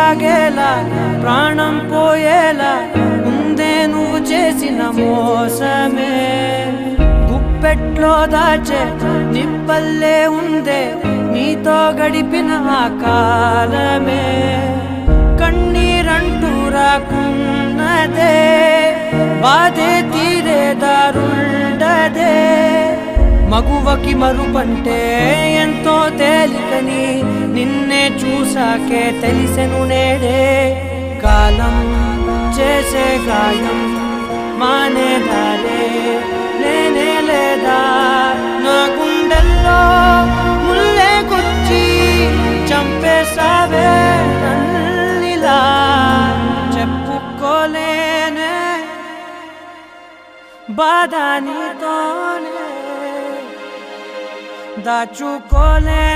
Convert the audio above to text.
సాగేలా ప్రాణం పోయేలా ఉందే నువ్వు చేసిన మోసమే గుప్పెట్లో దాచే నిప్పల్లే ఉందే నీతో గడిపిన ఆ కాలమే కన్నీరంటూ రాకున్నదే బాధే తీరే దారుండదే మగువకి మరుపంటే ఎంతో తేలికని నిన్నే చూసాకే తెలిసెను నేడే కాలం చేసే గాయం మానేదాలే లేనే లేదా నా గుండెల్లో ముల్లే గుచ్చి చంపేసావే నన్నిలా చెప్పుకోలేనే బాధ నీతోనే దాచుకోలే